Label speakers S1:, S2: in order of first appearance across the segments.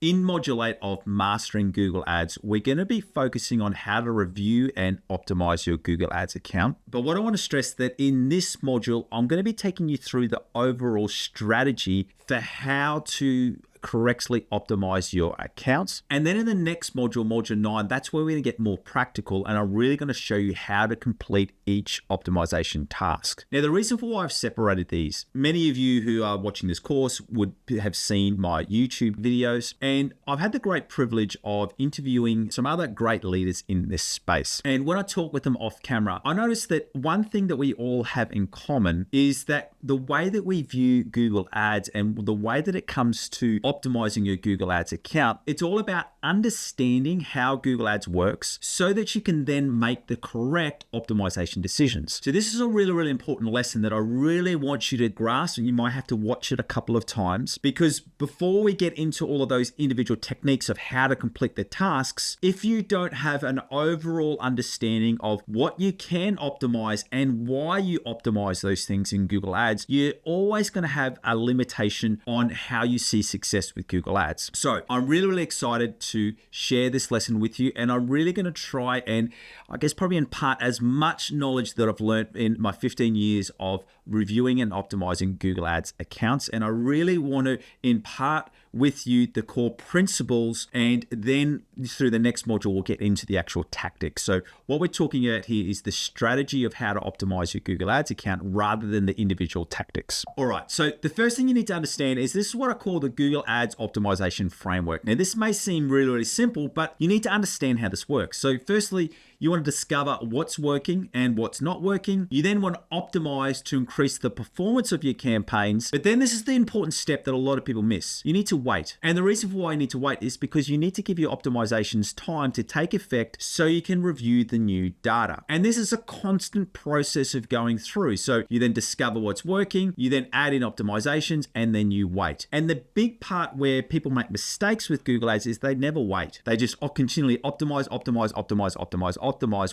S1: In Module 8 of Mastering Google Ads, we're going to be focusing on how to review and optimize your Google Ads account. But what I want to stress that in this module, I'm going to be taking you through the overall strategy for how to correctly optimize your accounts. And then in the next module, module 9, that's where we're going to get more practical, and I'm really going to show you how to complete each optimization task. Now, the reason for why I've separated these, many of you who are watching this course would have seen my YouTube videos, and I've had the great privilege of interviewing some other great leaders in this space. And when I talk with them off camera, I noticed that one thing that we all have in common is that the way that we view Google Ads and the way that it comes to optimizing your Google Ads account, it's all about understanding how Google Ads works so that you can then make the correct optimization decisions. So this is a really, really important lesson that I really want you to grasp, and you might have to watch it a couple of times, because before we get into all of those individual techniques of how to complete the tasks, if you don't have an overall understanding of what you can optimize and why you optimize those things in Google Ads, you're always going to have a limitation on how you see success with Google Ads. So I'm really, really excited to share this lesson with you, and I'm really going to try and I guess probably impart as much knowledge that I've learned in my 15 years of reviewing and optimizing Google Ads accounts. And I really want to impart with you the core principles, and then through the next module, we'll get into the actual tactics. So what we're talking about here is the strategy of how to optimize your Google Ads account rather than the individual tactics. All right, so the first thing you need to understand is this is what I call the Google Ads Optimization Framework. Now, this may seem really, really simple, but you need to understand how this works. So firstly, you want to discover what's working and what's not working. You then want to optimize to increase the performance of your campaigns. But then this is the important step that a lot of people miss. You need to wait. And the reason for why you need to wait is because you need to give your optimizations time to take effect so you can review the new data. And this is a constant process of going through. So you then discover what's working, you then add in optimizations, and then you wait. And the big part where people make mistakes with Google Ads is they never wait. They just continually optimize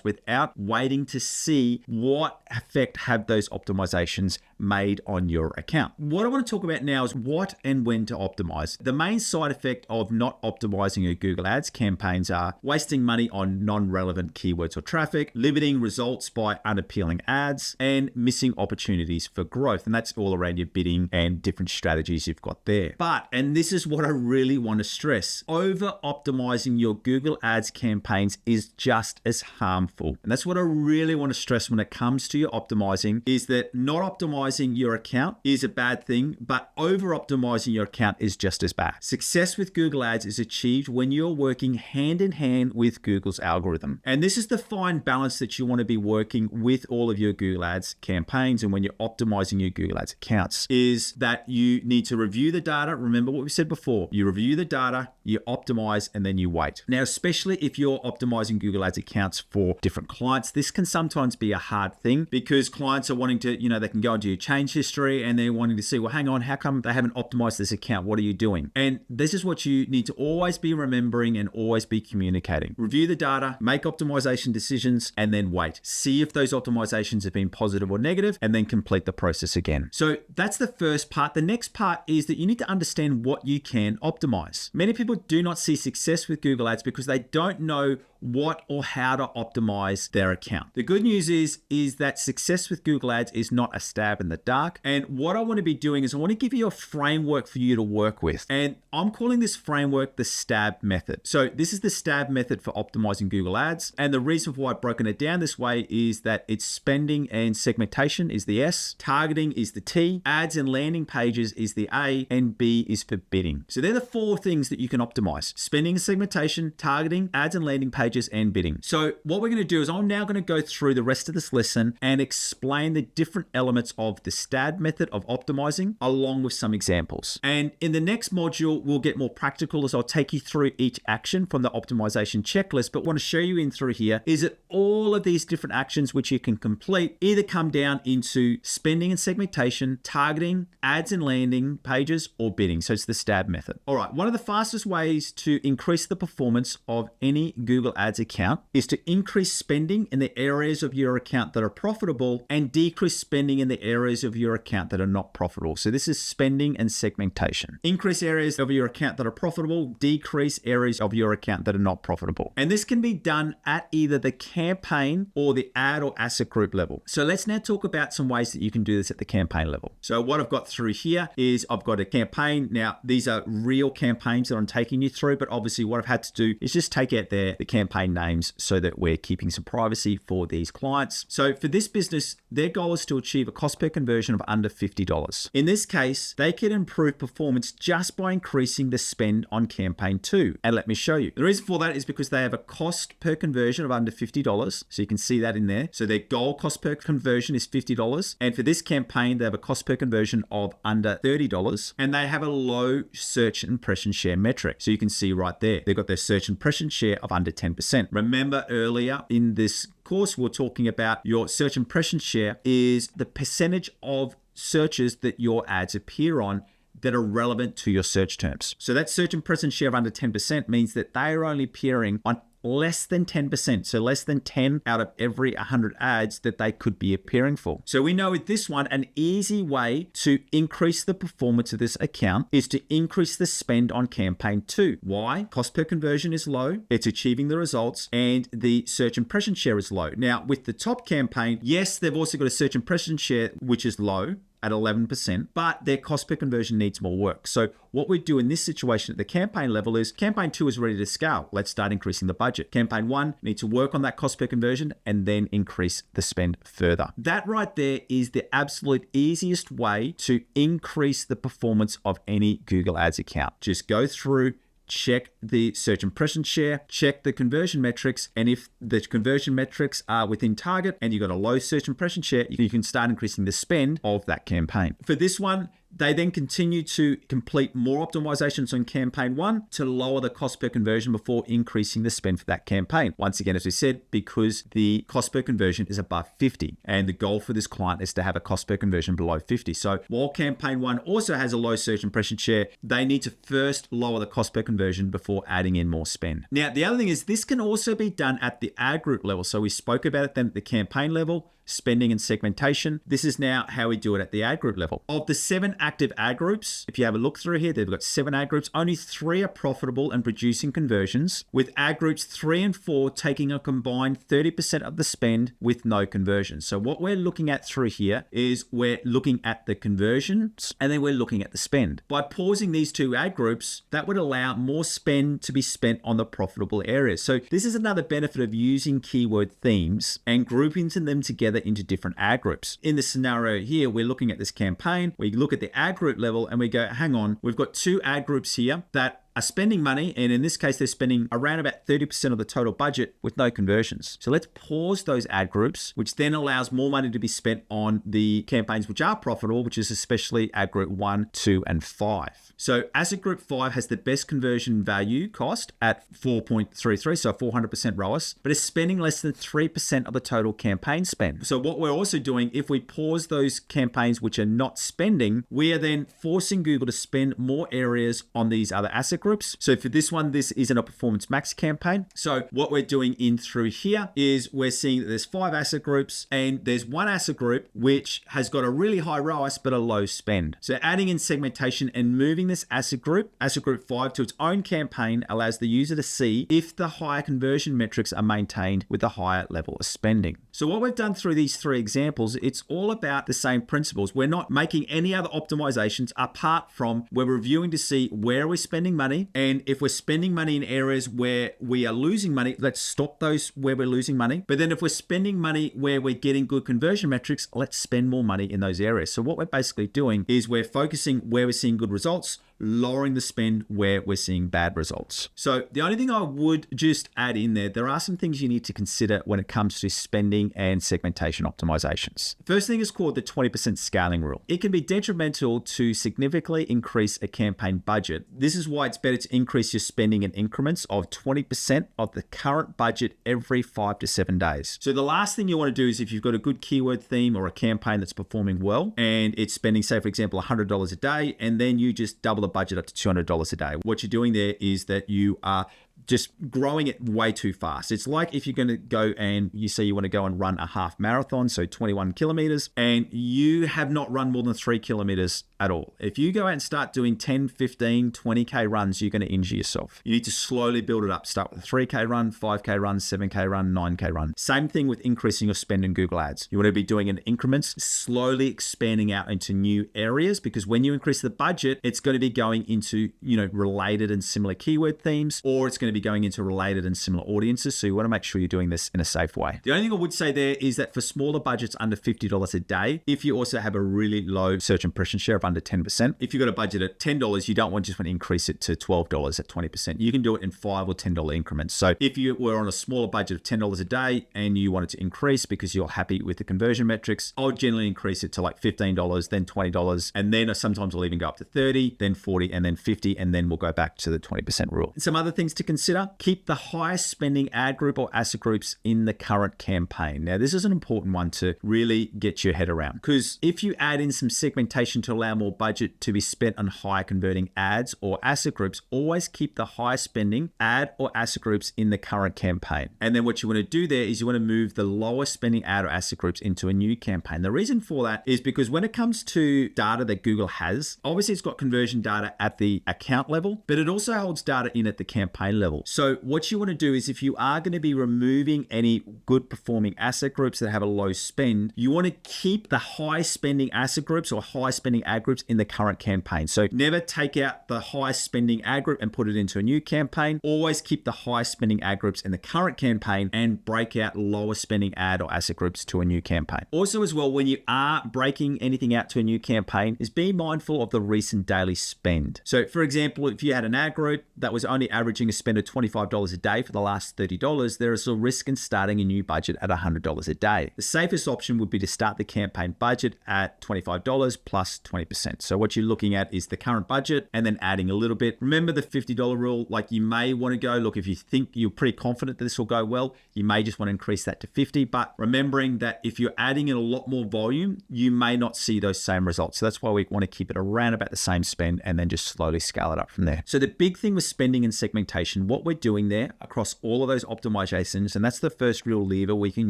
S1: without waiting to see what effect have those optimizations made on your account. What I want to talk about now is what and when to optimize. The main side effect of not optimizing your Google Ads campaigns are wasting money on non-relevant keywords or traffic, limiting results by unappealing ads, and missing opportunities for growth. And that's all around your bidding and different strategies you've got there. But, and this is what I really want to stress, over optimizing your Google Ads campaigns is just as harmful. And that's what I really want to stress when it comes to your optimizing, is that not optimizing your account is a bad thing, but over optimizing your account is just as bad. Success with Google Ads is achieved when you're working hand in hand with Google's algorithm. And this is the fine balance that you want to be working with all of your Google Ads campaigns. And when you're optimizing your Google Ads accounts, is that you need to review the data. Remember what we said before, you review the data, you optimize, and then you wait. Now, especially if you're optimizing Google Ads accounts for different clients, this can sometimes be a hard thing because clients are wanting to, they can go into your change history and they're wanting to see, well, hang on, how come they haven't optimized this account? What are you doing? And this is what you need to always be remembering and always be communicating. Review the data, make optimization decisions, and then wait. See if those optimizations have been positive or negative, and then complete the process again. So that's the first part. The next part is that you need to understand what you can optimize. Many people do not see success with Google Ads because they don't know what or how to optimize their account. The good news is that success with Google Ads is not a stab in the dark. And what I want to be doing is I want to give you a framework for you to work with. And I'm calling this framework the STAB method. So this is the STAB method for optimizing Google Ads. And the reason for why I've broken it down this way is that it's spending and segmentation is the S, targeting is the T, ads and landing pages is the A, and B is for bidding. So they're the four things that you can optimize: spending and segmentation, targeting, ads and landing pages, and bidding. So what we're going to do is I'm now going to go through the rest of this lesson and explain the different elements of the STAB method of optimizing along with some examples. And in the next module, we'll get more practical as I'll take you through each action from the optimization checklist. But what I want to show you in through here is that all of these different actions which you can complete either come down into spending and segmentation, targeting, ads and landing pages, or bidding. So it's the STAB method. All right, one of the fastest ways to increase the performance of any Google Ads account is to increase spending in the areas of your account that are profitable and decrease spending in the areas of your account that are not profitable. So this is spending and segmentation. Increase areas of your account that are profitable, decrease areas of your account that are not profitable. And this can be done at either the campaign or the ad or asset group level. So let's now talk about some ways that you can do this at the campaign level. So what I've got through here is I've got a campaign. Now, these are real campaigns that I'm taking you through, but obviously what I've had to do is just take out the campaign names so that we're keeping some privacy for these clients. So for this business, their goal is to achieve a cost per conversion of under $50. In this case, they can improve performance just by increasing the spend on campaign 2. And let me show you. The reason for that is because they have a cost per conversion of under $50. So you can see that in there. So their goal cost per conversion is $50. And for this campaign, they have a cost per conversion of under $30. And they have a low search impression share metric. So you can see right there, they've got their search impression share of under 10%. Remember earlier in this course, we're talking about your search impression share is the percentage of searches that your ads appear on that are relevant to your search terms. So that search impression share of under 10% means that they are only appearing on less than 10%. So less than 10 out of every 100 ads that they could be appearing for. So we know with this one, an easy way to increase the performance of this account is to increase the spend on campaign 2. Why? Cost per conversion is low, it's achieving the results, and the search impression share is low. Now with the top campaign, yes, they've also got a search impression share, which is low at 11%, but their cost per conversion needs more work. So what we do in this situation at the campaign level is campaign 2 is ready to scale. Let's start increasing the budget. Campaign 1 needs to work on that cost per conversion and then increase the spend further. That right there is the absolute easiest way to increase the performance of any Google Ads account. Just go through, check the search impression share, check the conversion metrics, and if the conversion metrics are within target and you've got a low search impression share, you can start increasing the spend of that campaign. For this one, they then continue to complete more optimizations on campaign 1 to lower the cost per conversion before increasing the spend for that campaign. Once again, as we said, because the cost per conversion is above 50 and the goal for this client is to have a cost per conversion below 50. So while campaign 1 also has a low search impression share, they need to first lower the cost per conversion before adding in more spend. Now, the other thing is this can also be done at the ad group level. So we spoke about it then at the campaign level, spending and segmentation. This is now how we do it at the ad group level. Of the 7 active ad groups, if you have a look through here, they've got 7 ad groups. Only 3 are profitable and producing conversions, with ad groups 3 and 4 taking a combined 30% of the spend with no conversion. So what we're looking at through here is we're looking at the conversions and then we're looking at the spend. By pausing these 2 ad groups, that would allow more spend to be spent on the profitable areas. So this is another benefit of using keyword themes and grouping them together into different ad groups. In the scenario here, we're looking at this campaign. We look at the ad group level and we go, hang on, we've got 2 ad groups here that are spending money, and in this case, they're spending around about 30% of the total budget with no conversions. So let's pause those ad groups, which then allows more money to be spent on the campaigns which are profitable, which is especially ad group 1, 2, and 5. So asset group 5 has the best conversion value cost at 4.33, so 400% ROAS, but is spending less than 3% of the total campaign spend. So what we're also doing, if we pause those campaigns which are not spending, we are then forcing Google to spend more areas on these other asset groups. So for this one, this isn't a performance max campaign. So what we're doing in through here is we're seeing that there's 5 asset groups and there's 1 asset group which has got a really high ROAS but a low spend. So adding in segmentation and moving this asset group 5 to its own campaign allows the user to see if the higher conversion metrics are maintained with a higher level of spending. So what we've done through these 3 examples, it's all about the same principles. We're not making any other optimizations apart from we're reviewing to see where we're spending money. And if we're spending money in areas where we are losing money, let's stop those where we're losing money. But then if we're spending money where we're getting good conversion metrics, let's spend more money in those areas. So what we're basically doing is we're focusing where we're seeing good results, lowering the spend where we're seeing bad results. So the only thing I would just add in there are some things you need to consider when it comes to spending and segmentation optimizations. First thing is called the 20% scaling rule. It can be detrimental to significantly increase a campaign budget. This is why it's better to increase your spending in increments of 20% of the current budget every 5 to 7 days. So the last thing you want to do is if you've got a good keyword theme or a campaign that's performing well and it's spending, say for example, $100 a day, and then you just double the budget up to $200 a day. What you're doing there is that you are just growing it way too fast. It's like if you're going to go and you say you want to go and run a half marathon, so 21 kilometers, and you have not run more than 3 kilometers at all. If you go out and start doing 10, 15, 20K runs, you're going to injure yourself. You need to slowly build it up. Start with a 3K run, 5K run, 7K run, 9K run. Same thing with increasing your spend in Google Ads. You want to be doing it in increments, slowly expanding out into new areas, because when you increase the budget, it's going to be going into, related and similar keyword themes, or it's going to be going into related and similar audiences. So you want to make sure you're doing this in a safe way. The only thing I would say there is that for smaller budgets under $50 a day, if you also have a really low search impression share of under 10%, if you've got a budget at $10, you don't just want to increase it to $12 at 20%. You can do it in $5 or $10 increments. So if you were on a smaller budget of $10 a day and you wanted to increase because you're happy with the conversion metrics, I would generally increase it to like $15, then $20, and then sometimes we'll even go up to $30, then $40, and then $50, and then we'll go back to the 20% rule. Some other things to consider: keep the highest spending ad group or asset groups in the current campaign. Now, this is an important one to really get your head around, because if you add in some segmentation to allow more budget to be spent on higher converting ads or asset groups, always keep the highest spending ad or asset groups in the current campaign. And then what you want to do there is you want to move the lowest spending ad or asset groups into a new campaign. The reason for that is because when it comes to data that Google has, obviously it's got conversion data at the account level, but it also holds data in at the campaign level. So what you want to do is, if you are going to be removing any good performing asset groups that have a low spend, you want to keep the high spending asset groups or high spending ad groups in the current campaign. So never take out the high spending ad group and put it into a new campaign. Always keep the high spending ad groups in the current campaign and break out lower spending ad or asset groups to a new campaign. Also as well, when you are breaking anything out to a new campaign, is be mindful of the recent daily spend. So for example, if you had an ad group that was only averaging a spend of $25 a day for the last $30, there is a risk in starting a new budget at $100 a day. The safest option would be to start the campaign budget at $25 plus 20%. So what you're looking at is the current budget and then adding a little bit. Remember the $50 rule. Like, you may want to go, look, if you think you're pretty confident that this will go well, you may just want to increase that to 50. But remembering that if you're adding in a lot more volume, you may not see those same results. So that's why we want to keep it around about the same spend and then just slowly scale it up from there. So the big thing with spending and segmentation, what we're doing there across all of those optimizations, and that's the first real lever we can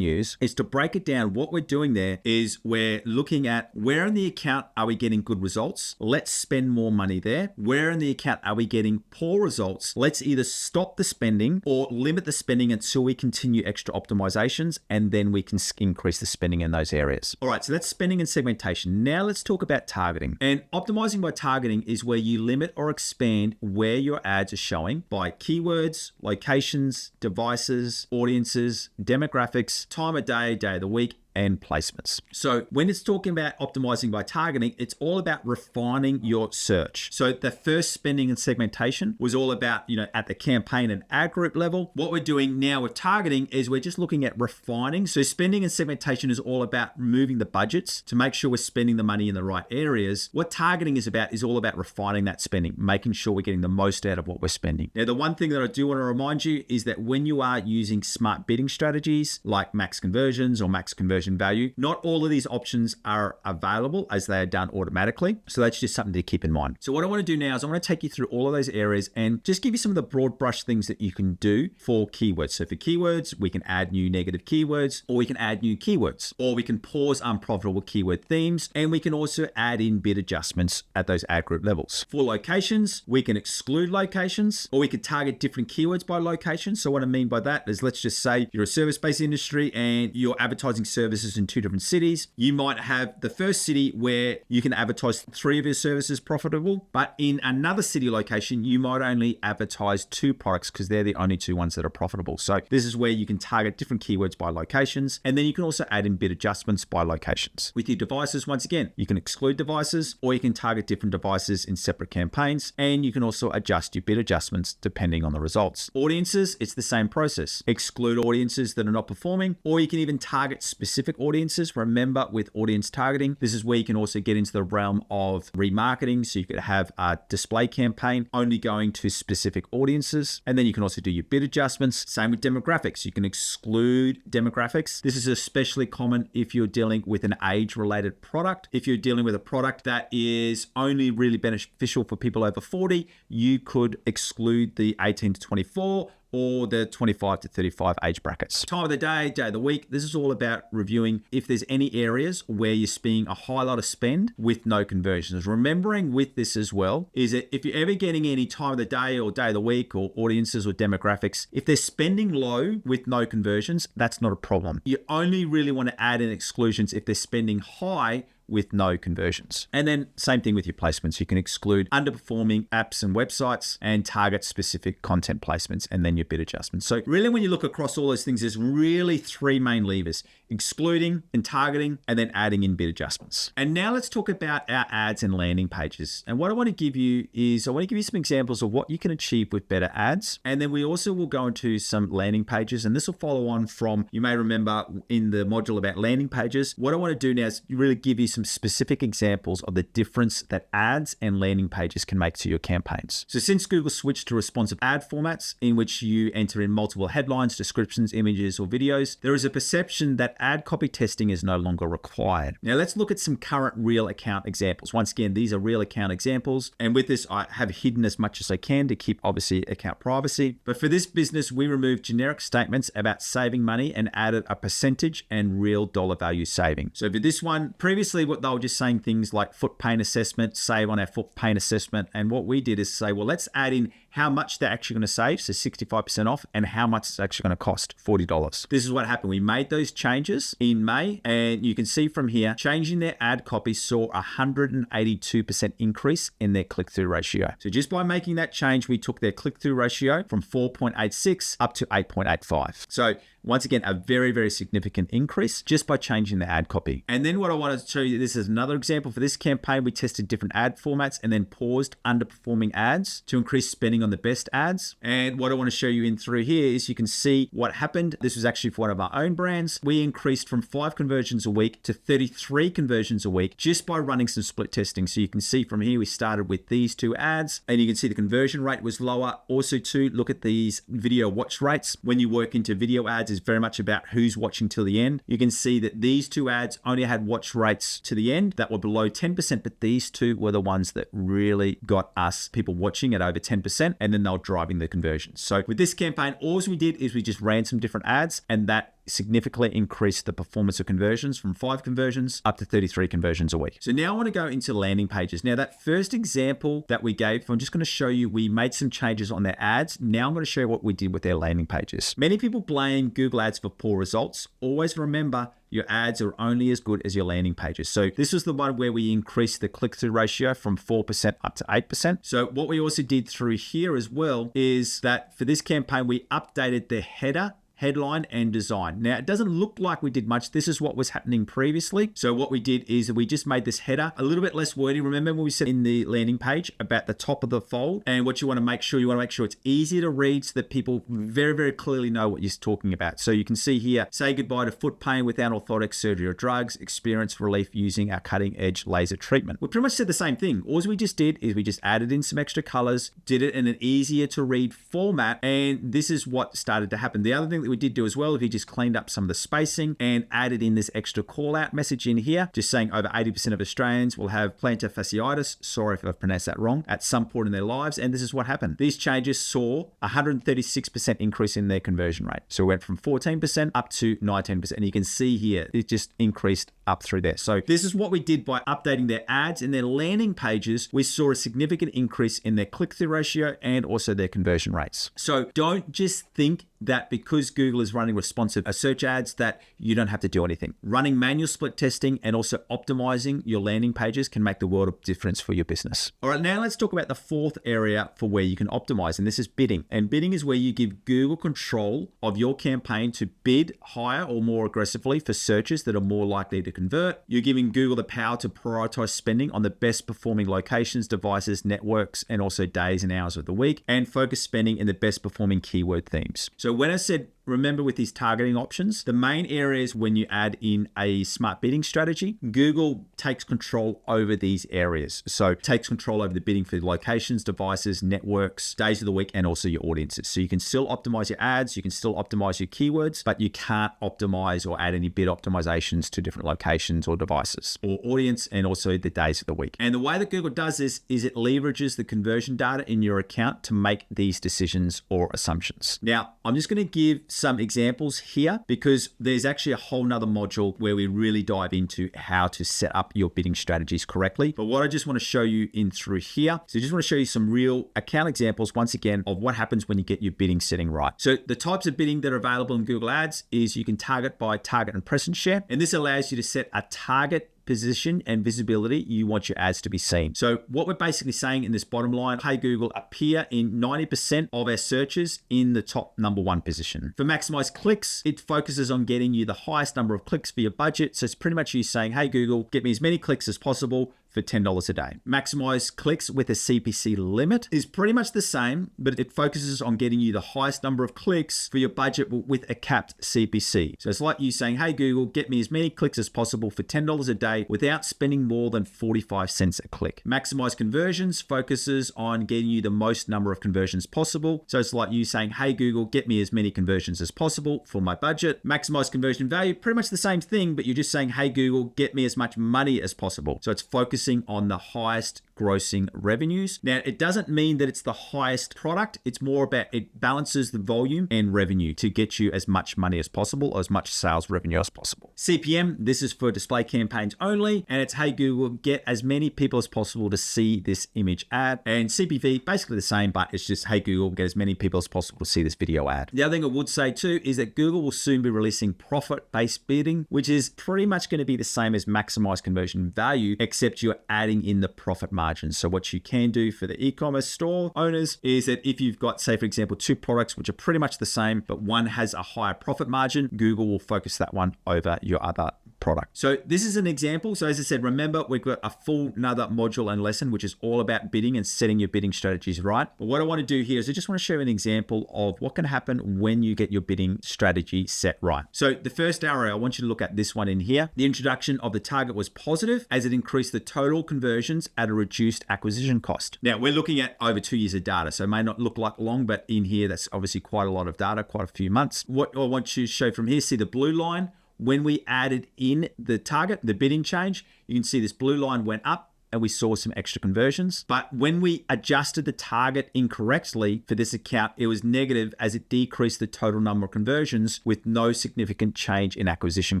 S1: use, is to break it down. What we're doing there is we're looking at where in the account are we getting good results? Let's spend more money there. Where in the account are we getting poor results? Let's either stop the spending or limit the spending until we continue extra optimizations, and then we can increase the spending in those areas. All right, so that's spending and segmentation. Now let's talk about targeting. And optimizing by targeting is where you limit or expand where your ads are showing by keywords, locations, devices, audiences, demographics, time of day of the week, and placements. So when it's talking about optimizing by targeting, it's all about refining your search. So the first spending and segmentation was all about, at the campaign and ad group level. What we're doing now with targeting is we're just looking at refining. So spending and segmentation is all about removing the budgets to make sure we're spending the money in the right areas. What targeting is about is all about refining that spending, making sure we're getting the most out of what we're spending. Now, the one thing that I do want to remind you is that when you are using smart bidding strategies like max conversions or max conversion value, not all of these options are available as they are done automatically. So that's just something to keep in mind. So what I want to do now is I want to take you through all of those areas and just give you some of the broad brush things that you can do for keywords. So for keywords, we can add new negative keywords, or we can add new keywords, or we can pause unprofitable keyword themes, and we can also add in bid adjustments at those ad group levels. For locations, we can exclude locations, or we could target different keywords by location. So what I mean by that is, let's just say you're a service-based industry and you're advertising services in 2 different cities. You might have the first city where you can advertise 3 of your services profitable, but in another city location, you might only advertise 2 products because they're the only 2 ones that are profitable. So this is where you can target different keywords by locations, and then you can also add in bid adjustments by locations. With your devices, once again, you can exclude devices, or you can target different devices in separate campaigns, and you can also adjust your bid adjustments depending on the results. Audiences, it's the same process. Exclude audiences that are not performing, or you can even target specific audiences. Remember, with audience targeting, this is where you can also get into the realm of remarketing. So you could have a display campaign only going to specific audiences, and then you can also do your bid adjustments. Same with demographics. You can exclude demographics. This is especially common if you're dealing with an age-related product. If you're dealing with a product that is only really beneficial for people over 40, you could exclude the 18 to 24 or the 25 to 35 age brackets. Time of the day of the week, this is all about reviewing if there's any areas where you're spending a high lot of spend with no conversions. Remembering with this as well is that if you're ever getting any time of the day or day of the week or audiences or demographics, if they're spending low with no conversions, that's not a problem. You only really want to add in exclusions if they're spending high with no conversions. And then same thing with your placements. You can exclude underperforming apps and websites and target specific content placements and then your bid adjustments. So really when you look across all those things, there's really three main levers: excluding and targeting, and then adding in bid adjustments. And now let's talk about our ads and landing pages. And what I want to give you is I want to give you some examples of what you can achieve with better ads. And then we also will go into some landing pages, and this will follow on from, you may remember in the module about landing pages. What I want to do now is really give you some specific examples of the difference that ads and landing pages can make to your campaigns. So since Google switched to responsive ad formats in which you enter in multiple headlines, descriptions, images, or videos, there is a perception that ad copy testing is no longer required. Now let's look at some current real account examples. Once again, these are real account examples. And with this, I have hidden as much as I can to keep obviously account privacy. But for this business, we removed generic statements about saving money and added a percentage and real dollar value saving. So for this one, previously they were just saying things like foot pain assessment, save on our foot pain assessment. And what we did is say, well, let's add in how much they're actually going to save, so 65% off, and how much it's actually going to cost, $40. This is what happened. We made those changes in May, and you can see from here, changing their ad copy saw a 182% increase in their click-through ratio. So just by making that change, we took their click-through ratio from 4.86 up to 8.85. So once again, a very, very significant increase just by changing the ad copy. And then what I wanted to show you, this is another example. For this campaign, we tested different ad formats and then paused underperforming ads to increase spending on the best ads. And what I want to show you in through here is you can see what happened. This was actually for one of our own brands. We increased from 5 conversions a week to 33 conversions a week just by running some split testing. So you can see from here, we started with these 2 ads and you can see the conversion rate was lower. Also too, look at these video watch rates. When you work into video ads, is very much about who's watching till the end. You can see that these 2 ads only had watch rates to the end that were below 10%, but these 2 were the ones that really got us people watching at over 10%, and then they were driving the conversions. So with this campaign, all we did is we just ran some different ads, and that significantly increased the performance of conversions from 5 conversions up to 33 conversions a week. So now I want to go into landing pages. Now that first example that we gave, I'm just going to show you, we made some changes on their ads. Now I'm going to show you what we did with their landing pages. Many people blame Google Ads for poor results. Always remember, your ads are only as good as your landing pages. So this was the one where we increased the click-through ratio from 4% up to 8%. So what we also did through here as well is that for this campaign, we updated the header, headline, and design. Now, it doesn't look like we did much. This is what was happening previously. So what we did is we just made this header a little bit less wordy. Remember when we said in the landing page about the top of the fold, and what you want to make sure, it's easy to read so that people very, very clearly know what you're talking about. So you can see here, say goodbye to foot pain without orthotic surgery or drugs, experience relief using our cutting edge laser treatment. We pretty much said the same thing. All we just did is we just added in some extra colors, did it in an easier to read format, and this is what started to happen. The other thing that we did do as well, if you just cleaned up some of the spacing and added in this extra call out message in here, just saying over 80% of Australians will have plantar fasciitis, sorry if I've pronounced that wrong, at some point in their lives, and this is what happened. These changes saw a 136% increase in their conversion rate. So we went from 14% up to 19%, and you can see here, it just increased up through there. So this is what we did by updating their ads and their landing pages. We saw a significant increase in their click-through ratio and also their conversion rates. So don't just think that because Google is running responsive search ads that you don't have to do anything. Running manual split testing and also optimizing your landing pages can make the world of difference for your business. All right, now let's talk about the 4th area for where you can optimize, and this is bidding. And bidding is where you give Google control of your campaign to bid higher or more aggressively for searches that are more likely to convert. You're giving Google the power to prioritize spending on the best performing locations, devices, networks, and also days and hours of the week, and focus spending in the best performing keyword themes. So when I said remember with these targeting options, the main areas when you add in a smart bidding strategy, Google takes control over these areas. So takes control over the bidding for locations, devices, networks, days of the week, and also your audiences. So you can still optimize your ads, you can still optimize your keywords, but you can't optimize or add any bid optimizations to different locations or devices or audience, and also the days of the week. And the way that Google does this is it leverages the conversion data in your account to make these decisions or assumptions. Now, I'm just going to give some examples here because there's actually a whole nother module where we really dive into how to set up your bidding strategies correctly. But what I just want to show you in through here, so I just want to show you some real account examples once again of what happens when you get your bidding setting right. So the types of bidding that are available in Google Ads is you can target by target and presence share. And this allows you to set a target position and visibility you want your ads to be seen. So what we're basically saying in this bottom line, hey Google, appear in 90% of our searches in the top #1 position. For maximize clicks, it focuses on getting you the highest number of clicks for your budget. So it's pretty much you saying, hey Google, get me as many clicks as possible for $10 a day. Maximize clicks with a CPC limit is pretty much the same, but it focuses on getting you the highest number of clicks for your budget with a capped CPC. So it's like you saying, hey Google, get me as many clicks as possible for $10 a day without spending more than 45 cents a click. Maximize conversions focuses on getting you the most number of conversions possible. So it's like you saying, hey Google, get me as many conversions as possible for my budget. Maximize conversion value, pretty much the same thing, but you're just saying, hey Google, get me as much money as possible. So it's focusing on the highest grossing revenues. Now, it doesn't mean that it's the highest product. It's more about it balances the volume and revenue to get you as much money as possible or as much sales revenue as possible. CPM, this is for display campaigns only. And it's, hey Google, get as many people as possible to see this image ad. And CPV, basically the same, but it's just, hey Google, get as many people as possible to see this video ad. The other thing I would say too is that Google will soon be releasing profit-based bidding, which is pretty much going to be the same as maximize conversion value, except you're adding in the profit margin. So what you can do for the e-commerce store owners is that if you've got, say for example, 2 products which are pretty much the same, but one has a higher profit margin, Google will focus that one over your other product. So this is an example. So as I said, remember, we've got a full another module and lesson, which is all about bidding and setting your bidding strategies right. But what I want to do here is I just want to show you an example of what can happen when you get your bidding strategy set right. So the first arrow, I want you to look at this one in here. The introduction of the target was positive as it increased the total conversions at a reduced acquisition cost. Now we're looking at over 2 years of data. So it may not look like long, but in here, that's obviously quite a lot of data, quite a few months. What I want you to show from here, see the blue line. When we added in the target, the bidding change, you can see this blue line went up and we saw some extra conversions. But when we adjusted the target incorrectly for this account, it was negative as it decreased the total number of conversions with no significant change in acquisition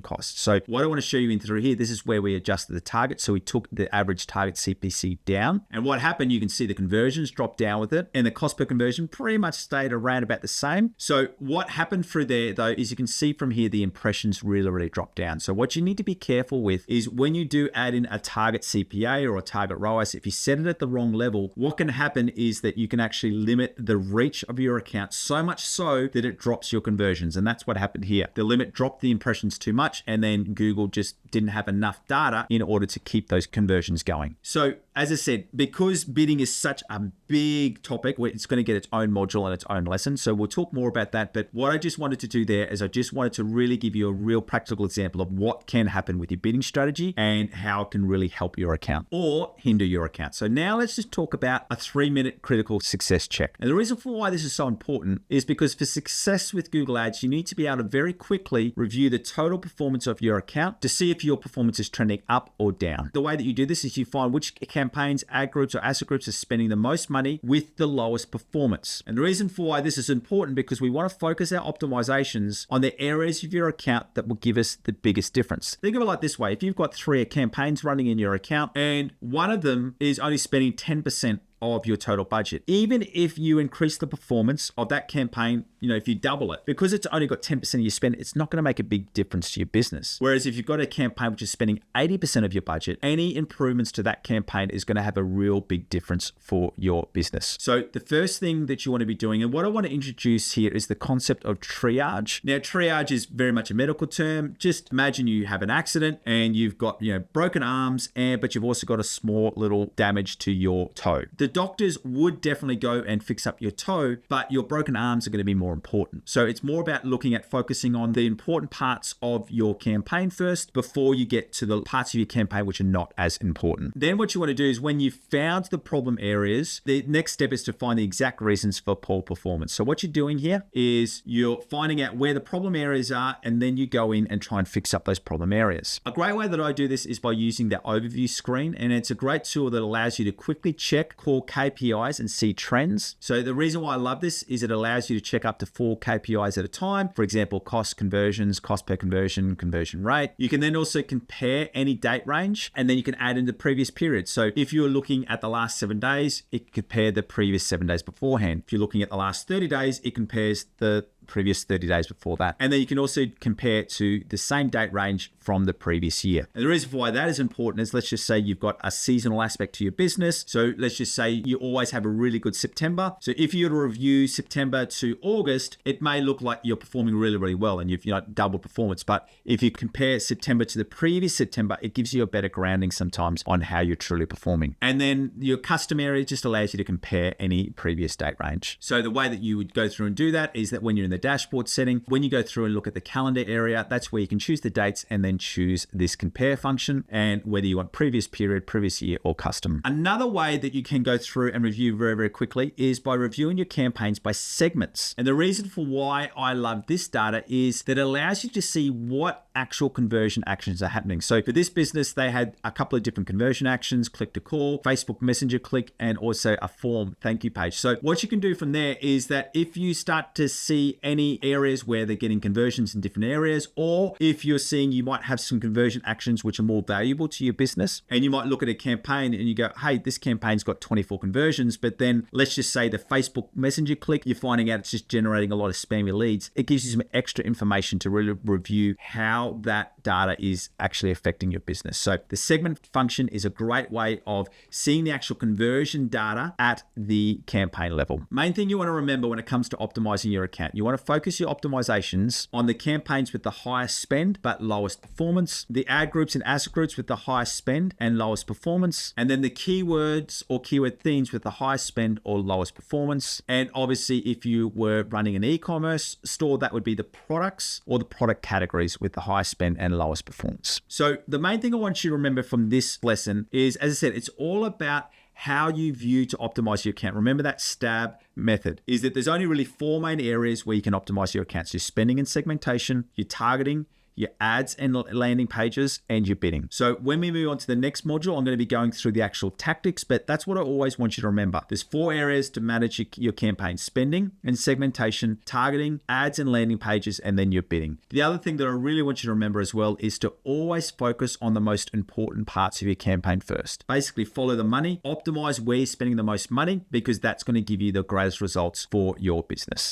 S1: costs. So what I want to show you in through here, this is where we adjusted the target. So we took the average target CPC down. And what happened, you can see the conversions dropped down with it and the cost per conversion pretty much stayed around about the same. So what happened through there though, is you can see from here, the impressions really dropped down. So what you need to be careful with is when you do add in a target CPA or a target ROAS, if you set it at the wrong level, what can happen is that you can actually limit the reach of your account so much so that it drops your conversions. And that's what happened here. The limit dropped the impressions too much, and then Google just didn't have enough data in order to keep those conversions going. So as I said, because bidding is such a big topic, it's going to get its own module and its own lesson. So we'll talk more about that. But what I just wanted to do there is I just wanted to really give you a real practical example of what can happen with your bidding strategy and how it can really help your account or hinder your account. So now let's just talk about a 3-minute critical success check. And the reason for why this is so important is because for success with Google Ads, you need to be able to very quickly review the total performance of your account to see if your performance is trending up or down. The way that you do this is you find which campaigns, ad groups, or asset groups are spending the most money with the lowest performance. And the reason for why this is important because we want to focus our optimizations on the areas of your account that will give us the biggest difference. Think of it like this way. If you've got 3 campaigns running in your account and one of them is only spending 10% of your total budget. Even if you increase the performance of that campaign, if you double it, because it's only got 10% of your spend, it's not going to make a big difference to your business. Whereas if you've got a campaign which is spending 80% of your budget, any improvements to that campaign is going to have a real big difference for your business. So the first thing that you want to be doing, and what I want to introduce here is the concept of triage. Now, triage is very much a medical term. Just imagine you have an accident and you've got, broken arms, but you've also got a small little damage to your toe. The doctors would definitely go and fix up your toe, but your broken arms are going to be more important. So it's more about looking at focusing on the important parts of your campaign first before you get to the parts of your campaign which are not as important. Then what you want to do is when you've found the problem areas, the next step is to find the exact reasons for poor performance. So what you're doing here is you're finding out where the problem areas are, and then you go in and try and fix up those problem areas. A great way that I do this is by using the overview screen, and it's a great tool that allows you to quickly check core KPIs and see trends. So the reason why I love this is it allows you to check up to 4 KPIs at a time. For example, cost conversions, cost per conversion, conversion rate. You can then also compare any date range, and then you can add in the previous period. So if you're looking at the last 7 days, it can compare the previous 7 days beforehand. If you're looking at the last 30 days, it compares the previous 30 days before that. And then you can also compare to the same date range from the previous year. And the reason for why that is important is, let's just say you've got a seasonal aspect to your business. So let's just say you always have a really good September. So if you were to review September to August, it may look like you're performing really, really well and you've double performance. But if you compare September to the previous September, it gives you a better grounding sometimes on how you're truly performing. And then your custom area just allows you to compare any previous date range. So the way that you would go through and do that is that when you're in the dashboard setting, when you go through and look at the calendar area, that's where you can choose the dates and then choose this compare function, and whether you want previous period, previous year, or custom. Another way that you can go through and review very, very quickly is by reviewing your campaigns by segments. And the reason for why I love this data is that it allows you to see what actual conversion actions are happening. So for this business, they had a couple of different conversion actions: click to call, Facebook Messenger click, and also a form thank you page. So what you can do from there is that if you start to see any areas where they're getting conversions in different areas, or if you're seeing you might have some conversion actions which are more valuable to your business, and you might look at a campaign and you go, hey, this campaign's got 24 conversions, but then let's just say the Facebook Messenger click, you're finding out it's just generating a lot of spammy leads. It gives you some extra information to really review how that data is actually affecting your business. So the segment function is a great way of seeing the actual conversion data at the campaign level. Main thing you want to remember when it comes to optimizing your account, you want to focus your optimizations on the campaigns with the highest spend but lowest performance, the ad groups and asset groups with the highest spend and lowest performance, and then the keywords or keyword themes with the highest spend or lowest performance. And obviously, if you were running an e-commerce store, that would be the products or the product categories with the highest spend and lowest performance. So the main thing I want you to remember from this lesson is, as I said, it's all about how you view to optimize your account. Remember that STAB method is that there's only really 4 main areas where you can optimize your accounts: your spending and segmentation, your targeting, your ads and landing pages, and your bidding. So when we move on to the next module, I'm going to be going through the actual tactics, but that's what I always want you to remember. There's 4 areas to manage your campaign: spending and segmentation, targeting, ads and landing pages, and then your bidding. The other thing that I really want you to remember as well is to always focus on the most important parts of your campaign first. Basically, follow the money, optimize where you're spending the most money, because that's going to give you the greatest results for your business.